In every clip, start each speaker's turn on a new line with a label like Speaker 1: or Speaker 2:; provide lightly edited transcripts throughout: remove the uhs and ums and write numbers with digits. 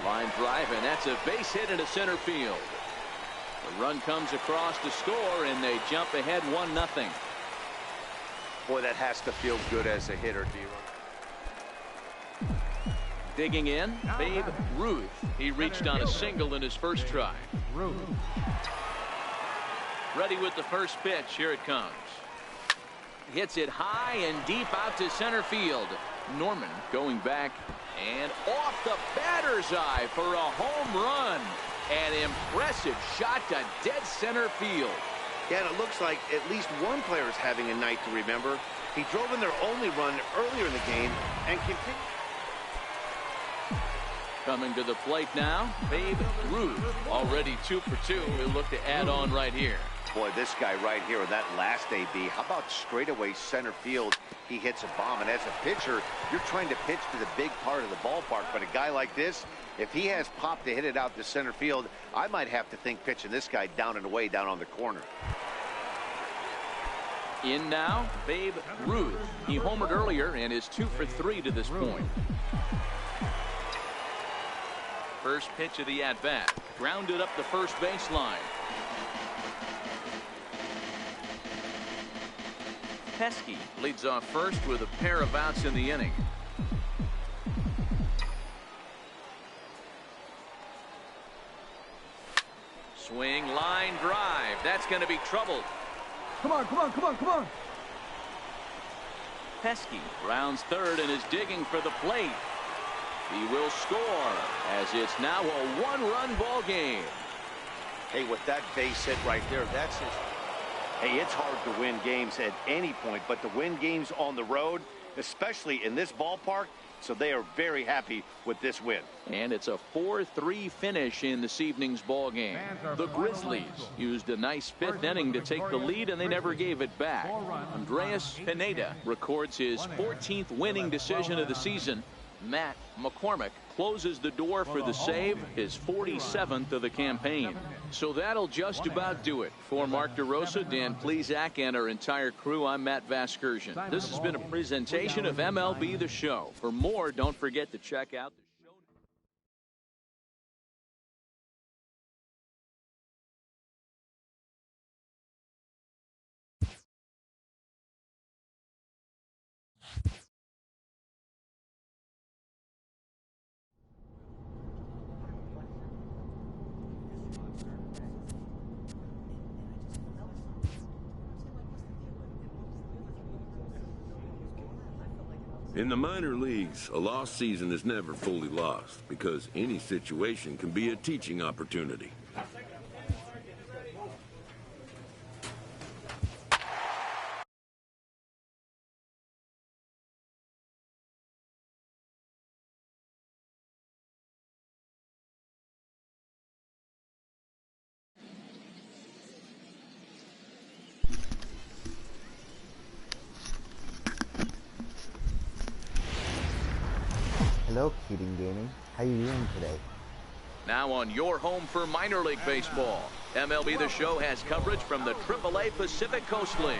Speaker 1: Line drive, and that's a base hit into center field. The run comes across to score, and they jump ahead 1-0.
Speaker 2: Boy, that has to feel good as a hitter, D-Ron.
Speaker 1: Digging in, Babe Ruth. He reached on a single in his first try. Ready with the first pitch. Here it comes. Hits it high and deep out to center field. Norman going back and off the batter's eye for a home run. An impressive shot to dead center field.
Speaker 2: Yeah, and it looks like at least one player is having a night to remember. He drove in their only run earlier in the game and continued.
Speaker 1: Coming to the plate now, Babe Ruth. Already 2 for 2. He'll look to add on right here.
Speaker 2: Boy, this guy right here, that last AB, how about straightaway center field? He hits a bomb, and as a pitcher, you're trying to pitch to the big part of the ballpark, but a guy like this, if he has pop to hit it out to center field, I might have to think pitching this guy down and away down on the corner.
Speaker 1: In now, Babe Ruth. He homered earlier and is 2 for 3 to this point. First pitch of the at-bat. Grounded up the first baseline. Pesky leads off first with a pair of outs in the inning. Swing, line drive. That's going to be troubled.
Speaker 3: Come on, come on, come on, come on.
Speaker 1: Pesky rounds third and is digging for the plate. He will score as it's now a 1-run ball game.
Speaker 2: Hey, with that base hit right there, that's it. Hey, it's hard to win games at any point, but to win games on the road, especially in this ballpark, so they are very happy with this win.
Speaker 1: And it's a 4-3 finish in this evening's ball game. The Grizzlies used a nice 5th inning to take the lead, and they never gave it back. Andreas Pineda records his 14th winning decision of the season. Matt McCormick closes the door for the save, his 47th of the campaign. So that'll just about do it. For Mark DeRosa, Dan Plesac, and our entire crew, I'm Matt Vasgersian. This has been a presentation of MLB The Show. For more, don't forget to check out the
Speaker 4: In the minor leagues, a lost season is never fully lost because any situation can be a teaching opportunity.
Speaker 5: Hello, Keating Gaming. How you doing today?
Speaker 1: Now on your home for minor league baseball, MLB The Show has coverage from the AAA Pacific Coast League.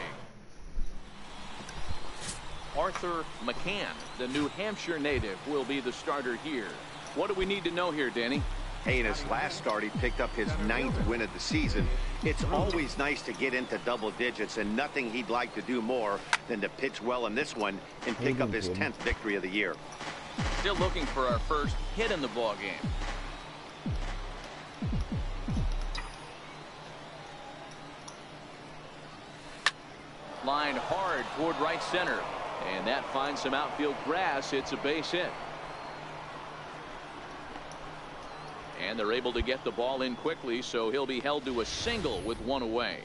Speaker 1: Arthur McCann, the New Hampshire native, will be the starter here. What do we need to know here, Danny?
Speaker 2: Hey, in his last start, he picked up his 9th win of the season. It's always nice to get into double digits, and nothing he'd like to do more than to pitch well in this one and pick up his 10th victory of the year.
Speaker 1: Still looking for our first hit in the ball game. Line hard toward right center, and that finds some outfield grass. It's a base hit. And they're able to get the ball in quickly, so he'll be held to a single with one away.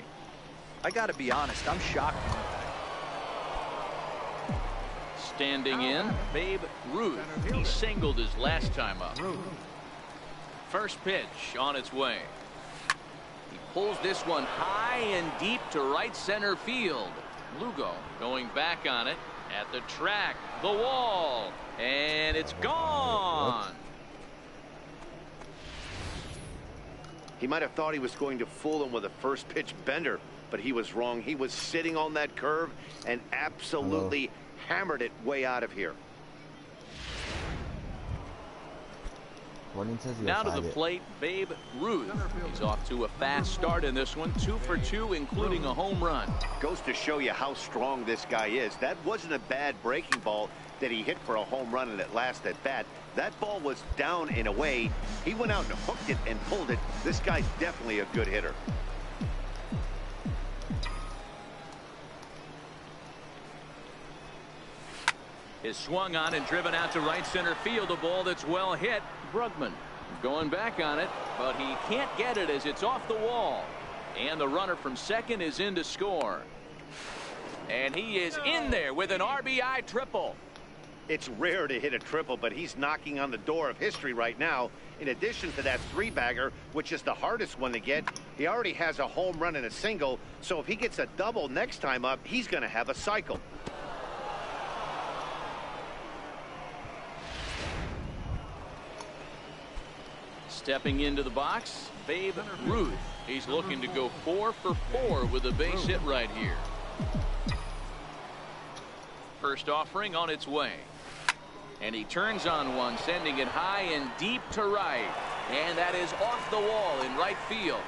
Speaker 6: I gotta be honest, I'm shocked.
Speaker 1: Standing in, Babe Ruth. He singled his last time up. First pitch on its way. He pulls this one high and deep to right center field. Lugo going back on it at the track, the wall, and it's gone.
Speaker 2: He might have thought he was going to fool him with a first pitch bender, but he was wrong. He was sitting on that curve and absolutely hammered it way out of here.
Speaker 1: Now to the plate, Babe Ruth. He's off to a fast start in this one, 2 for 2, including a home run.
Speaker 2: Goes to show you how strong this guy is. That wasn't a bad breaking ball that he hit for a home run in that last at bat. That ball was down and away. He went out and hooked it and pulled it. This guy's definitely a good hitter.
Speaker 1: Is swung on and driven out to right center field. A ball that's well hit. Brugman going back on it, but he can't get it as it's off the wall. And the runner from second is in to score. And he is in there with an RBI triple.
Speaker 2: It's rare to hit a triple, but he's knocking on the door of history right now. In addition to that three-bagger, which is the hardest one to get, he already has a home run and a single. So if he gets a double next time up, he's going to have a cycle.
Speaker 1: Stepping into the box, Babe Ruth. He's looking to go 4 for 4 with a base hit right here. First offering on its way. And he turns on one, sending it high and deep to right. And that is off the wall in right field.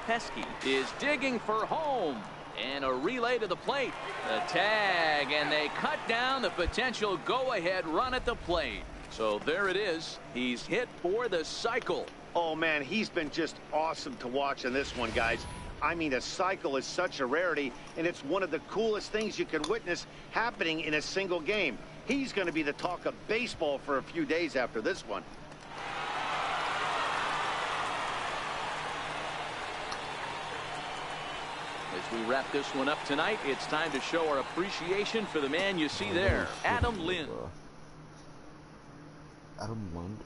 Speaker 1: Pesky is digging for home. And a relay to the plate. The tag, and they cut down the potential go-ahead run at the plate. So there it is. He's hit for the cycle.
Speaker 2: Oh, man, he's been just awesome to watch in this one, guys. I mean, a cycle is such a rarity, and it's one of the coolest things you can witness happening in a single game. He's going to be the talk of baseball for a few days after this one.
Speaker 1: As we wrap this one up tonight, it's time to show our appreciation for the man you see there, Adam Lind.
Speaker 5: Adam Lind.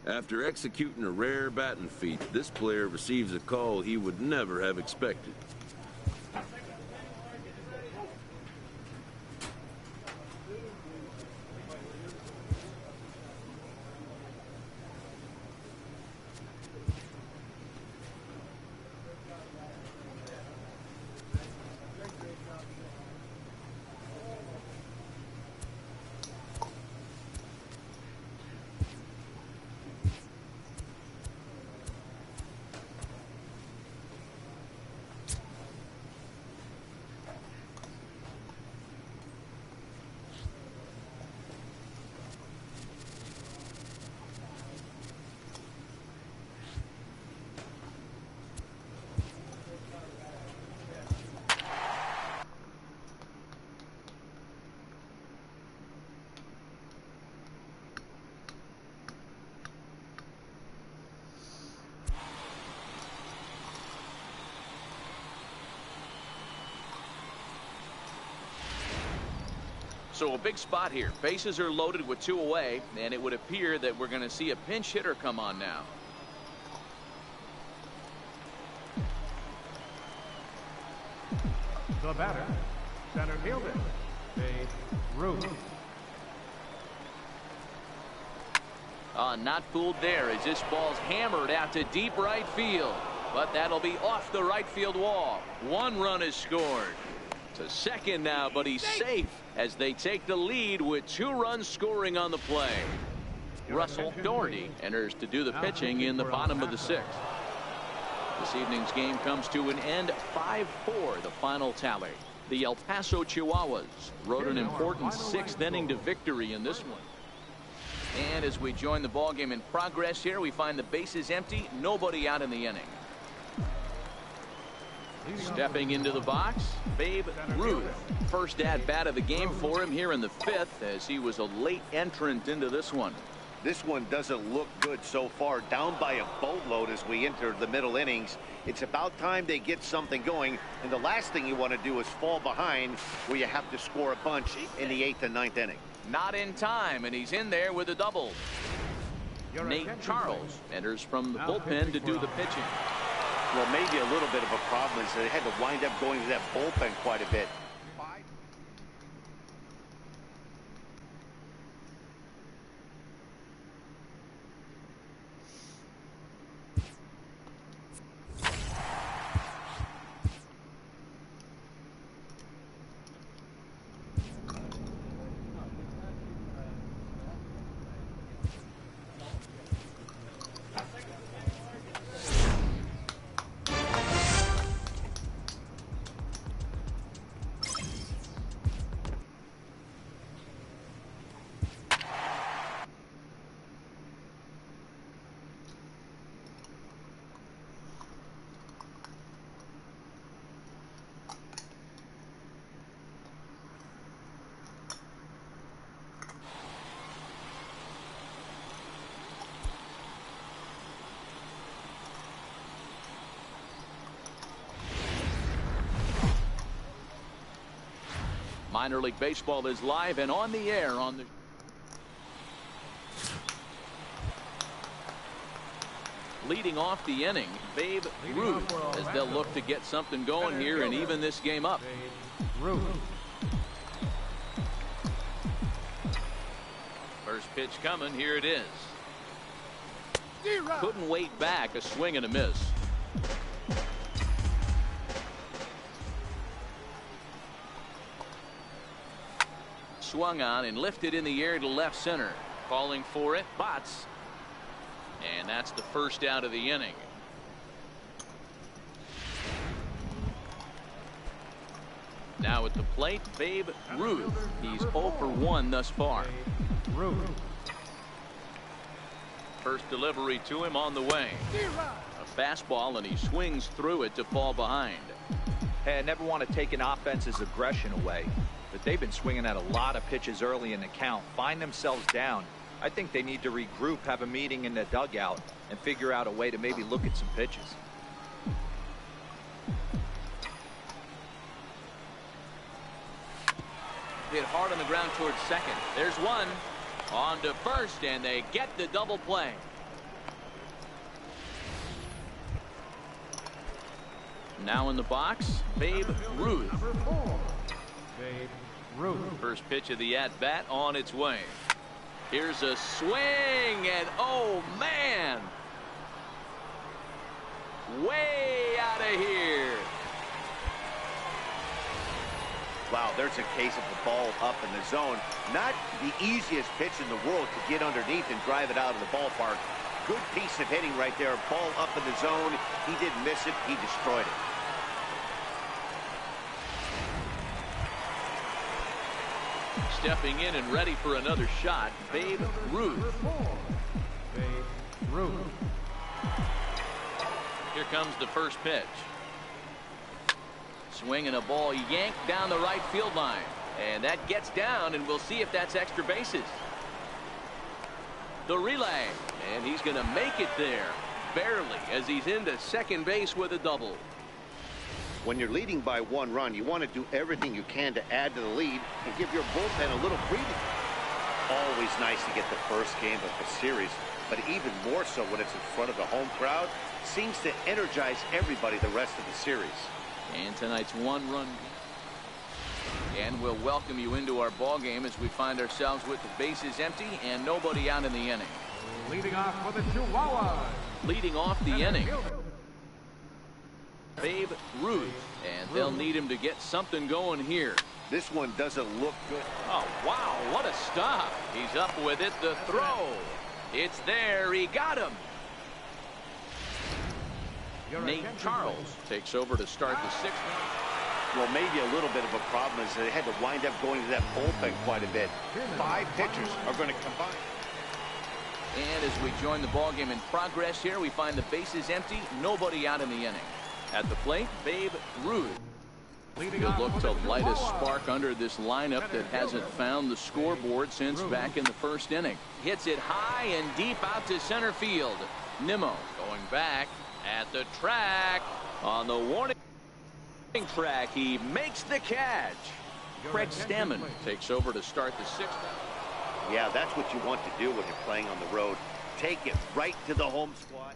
Speaker 4: After executing a rare batting feat, this player receives a call he would never have expected.
Speaker 1: So a big spot here. Bases are loaded with 2 away, and it would appear that we're going to see a pinch hitter come on now.
Speaker 3: The batter, center fielder, Babe Ruth.
Speaker 1: Not fooled there as this ball's hammered out to deep right field. But that'll be off the right field wall. 1 run is scored. To second now, but he's safe as they take the lead with 2 runs scoring on the play. Russell Doherty enters to do the pitching in the bottom of the 6th. This evening's game comes to an end 5-4, the final tally. The El Paso Chihuahuas rode an important 6th inning to victory in this one. And as we join the ballgame in progress here, we find the bases empty, nobody out in the inning. Stepping into the box, Babe Ruth. First at-bat of the game for him here in the 5th, as he was a late entrant into this one.
Speaker 2: This one doesn't look good so far. Down by a boatload as we enter the middle innings. It's about time they get something going, and the last thing you want to do is fall behind where you have to score a bunch in the 8th and 9th inning.
Speaker 1: Not in time, and he's in there with a double. Nate Charles enters from the bullpen to do the pitching.
Speaker 2: Well, maybe a little bit of a problem is they had to wind up going to that bullpen quite a bit.
Speaker 1: Minor League Baseball is live and on the air on the leading off the inning, Babe Ruth, as they'll look to get something going here and even this game up. First pitch coming. Here it is. Couldn't wait back. A swing and a miss. Swung on and lifted in the air to left center. Calling for it, Botts. And that's the first out of the inning. Now at the plate, Babe Ruth. He's 0 for 1 thus far. First delivery to him on the way. A fastball, and he swings through it to fall behind.
Speaker 6: Hey, I never want to take an offense's aggression away, but they've been swinging at a lot of pitches early in the count. Find themselves down. I think they need to regroup, have a meeting in the dugout, and figure out a way to maybe look at some pitches.
Speaker 1: Hit hard on the ground towards second. There's one. On to first, and they get the double play. Now in the box, Babe Ruth. First pitch of the at-bat on its way. Here's a swing, and oh man, way out of here.
Speaker 2: Wow, there's a case of the ball up in the zone. Not the easiest pitch in the world to get underneath and drive it out of the ballpark. Good piece of hitting right there. Ball up in the zone. He didn't miss it. He destroyed it.
Speaker 1: Stepping in and ready for another shot, Babe Ruth. Here comes the first pitch. Swinging a ball yanked down the right field line. And that gets down, and we'll see if that's extra bases. The relay, and he's going to make it there. Barely, as he's into second base with a double.
Speaker 2: When you're leading by 1 run, you want to do everything you can to add to the lead and give your bullpen a little breathing. Always nice to get the first game of the series, but even more so when it's in front of the home crowd. Seems to energize everybody the rest of the series.
Speaker 1: And tonight's 1-run. And we'll welcome you into our ball game as we find ourselves with the bases empty and nobody out in the inning.
Speaker 3: Leading off for the Chihuahuas.
Speaker 1: Leading off the inning, Babe Ruth, and they'll need him to get something going here.
Speaker 2: This one doesn't look good.
Speaker 1: Oh, wow, what a stop. He's up with it, the throw. It's there, he got him. Nate Charles takes over to start the 6th.
Speaker 2: Well, maybe a little bit of a problem is they had to wind up going to that bullpen quite a bit. 5 pitchers are going to combine.
Speaker 1: And as we join the ball game in progress here, we find the bases empty, nobody out in the inning. At the plate, Babe Ruth. He'll look to light a spark under this lineup that hasn't found the scoreboard since back in the first inning. Hits it high and deep out to center field. Nimmo going back at the track. On the warning track, he makes the catch. Craig Stammen takes over to start the 6th.
Speaker 2: Yeah, that's what you want to do when you're playing on the road. Take it right to the home squad.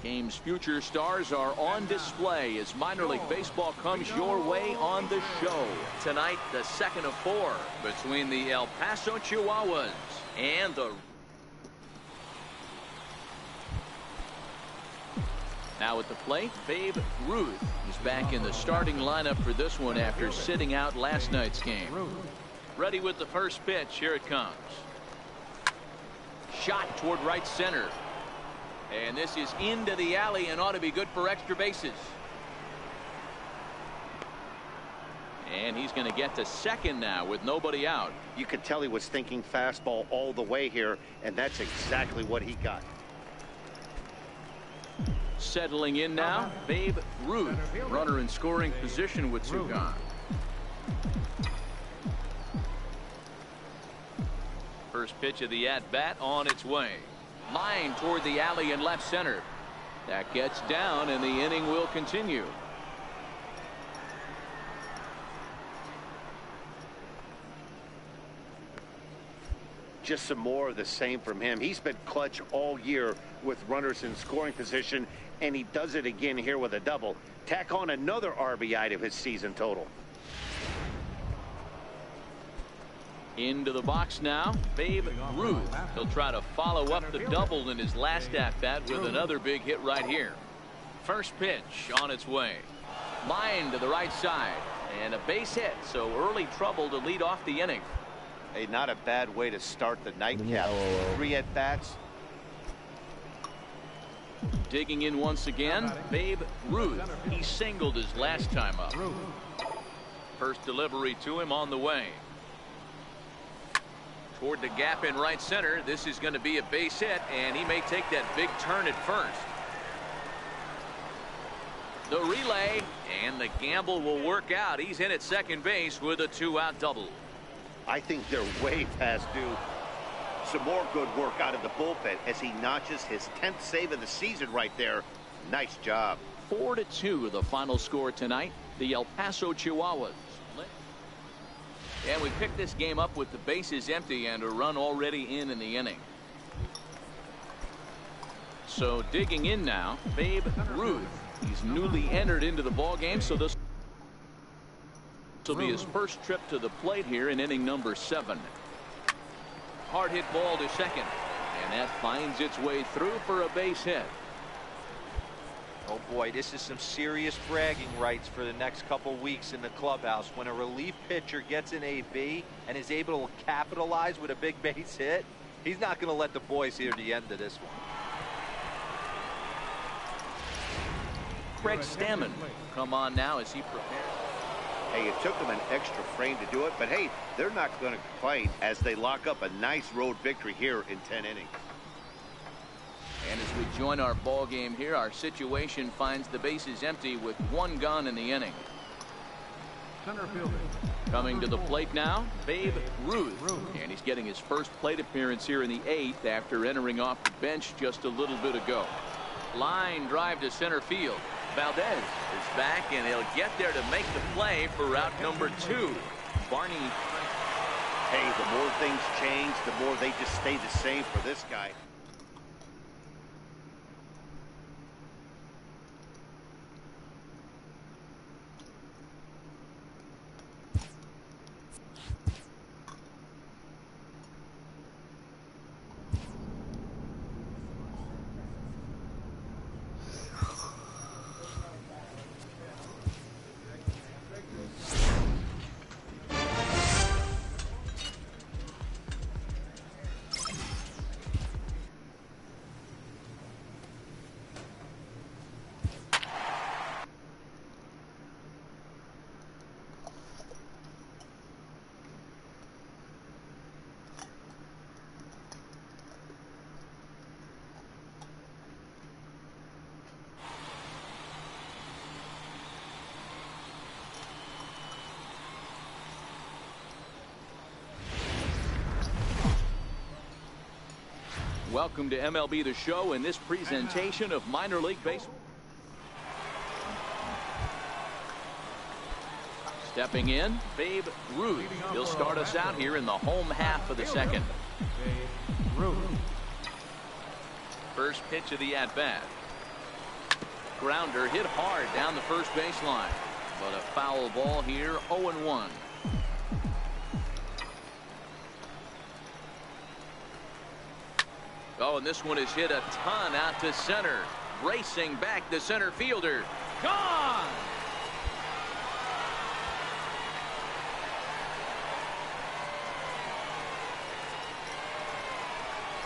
Speaker 1: Game's future stars are on display as minor league baseball comes your way on the show. Tonight, the 2nd of 4 between the El Paso Chihuahuas and the... Now at the plate, Babe Ruth is back in the starting lineup for this one after sitting out last night's game. Ready with the first pitch. Here it comes. shot toward right center. And this is into the alley and ought to be good for extra bases. And he's going to get to second now with nobody out.
Speaker 2: You could tell he was thinking fastball all the way here, and that's exactly what he got.
Speaker 1: Settling in now, Babe Ruth, runner in scoring position with two gone. First pitch of the at-bat on its way. Line toward the alley in left center. That gets down, and the inning will continue.
Speaker 2: Just some more of the same from him. He's been clutch all year with runners in scoring position, and he does it again here with a double. Tack on another RBI to his season total.
Speaker 1: Into the box now, Babe Ruth. He'll try to follow up the double in his last at-bat with another big hit right here. First pitch on its way. Line to the right side, and a base hit, so early trouble to lead off the inning.
Speaker 2: Hey, not a bad way to start the nightcap. 3 at-bats.
Speaker 1: Digging in once again, Babe Ruth. He singled his last time up. First delivery to him on the way. Toward the gap in right center. This is going to be a base hit, and he may take that big turn at first. The relay, and the gamble will work out. He's in at second base with a 2-out double.
Speaker 2: I think they're way past due. Some more good work out of the bullpen as he notches his 10th save of the season right there. Nice job.
Speaker 1: 4-2 the final score tonight. The El Paso Chihuahuas. And we pick this game up with the bases empty and a run already in the inning. So digging in now, Babe Ruth. He's newly entered into the ball game, so this will be his first trip to the plate here in inning number 7. Hard hit ball to second, and that finds its way through for a base hit.
Speaker 6: Oh boy, this is some serious bragging rights for the next couple weeks in the clubhouse. When a relief pitcher gets an AB and is able to capitalize with a big base hit, he's not going to let the boys hear the end of this one.
Speaker 1: Craig Stammen come on now as he prepares.
Speaker 2: Hey, it took them an extra frame to do it, but hey, they're not going to complain as they lock up a nice road victory here in 10 innings.
Speaker 1: And as we join our ball game here, our situation finds the bases empty with 1 gone in the inning.
Speaker 3: Center fielder.
Speaker 1: Coming to the plate now, Babe Ruth. And he's getting his first plate appearance here in the 8th after entering off the bench just a little bit ago. Line drive to center field. Valdez is back, and he'll get there to make the play for route number 2. Barney.
Speaker 2: Hey, the more things change, the more they just stay the same for this guy.
Speaker 1: Welcome to MLB The Show in this presentation of minor league baseball. Stepping in, Babe Ruth. He'll start us out here in the home half of the second.
Speaker 3: Babe Ruth.
Speaker 1: First pitch of the at-bat. Grounder hit hard down the first baseline, but a foul ball here, 0-1. Oh, and this one is hit a ton out to center. Racing back the center fielder. Gone!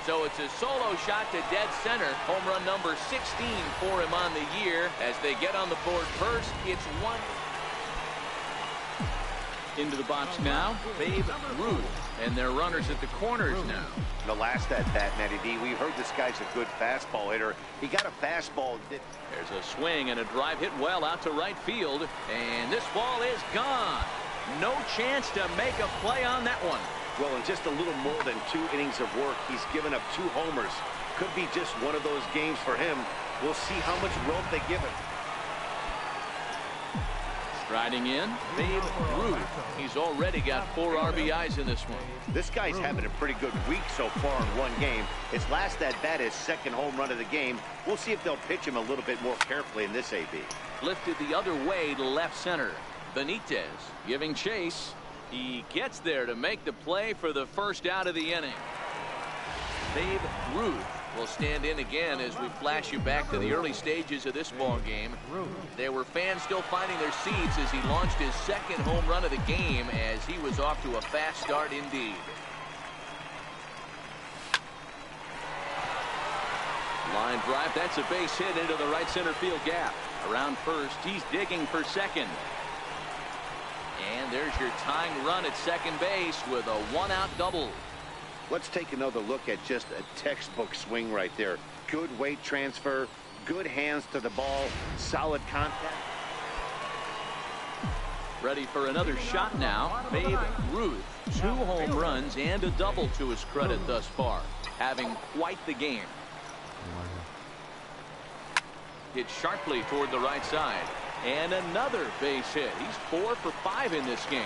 Speaker 1: So it's a solo shot to dead center. Home run number 16 for him on the year. As they get on the board first, it's 1. Into the box now, Babe Ruth. And their runners at the corners now.
Speaker 2: The last at-bat, Matty D, we heard this guy's a good fastball hitter. He got a fastball.
Speaker 1: There's a swing and a drive hit well out to right field. And this ball is gone. No chance to make a play on that one.
Speaker 2: Well, in just a little more than 2 innings of work, he's given up 2 homers. Could be just one of those games for him. We'll see how much rope they give him.
Speaker 1: Striding in, Babe Ruth. He's already got 4 RBIs in this one.
Speaker 2: This guy's having a pretty good week so far in one game. His last at-bat is second home run of the game. We'll see if they'll pitch him a little bit more carefully in this AB.
Speaker 1: Lifted the other way to left center. Benitez giving chase. He gets there to make the play for the first out of the inning. Babe Ruth will stand in again as we flash you back to the early stages of this ball game. There were fans still finding their seats as he launched his second home run of the game as he was off to a fast start indeed. Line drive, that's a base hit into the right center field gap. Around first, he's digging for second. And there's your tying run at second base with a 1-out double.
Speaker 2: Let's take another look at just a textbook swing right there. Good weight transfer, good hands to the ball, solid contact.
Speaker 1: Ready for another shot now. Babe Ruth, 2 home runs and a double to his credit thus far. Having quite the game. Hit sharply toward the right side. And another base hit. He's 4 for 5 in this game.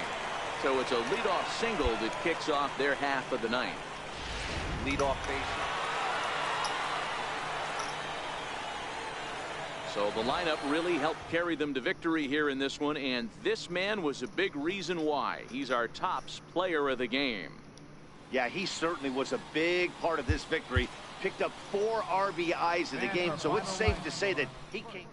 Speaker 1: So it's a leadoff single that kicks off their half of the ninth. Leadoff base. So the lineup really helped carry them to victory here in this one, and this man was a big reason why. He's our tops player of the game.
Speaker 2: Yeah, he certainly was a big part of this victory. Picked up 4 RBIs in the game, so it's safe to say that he came.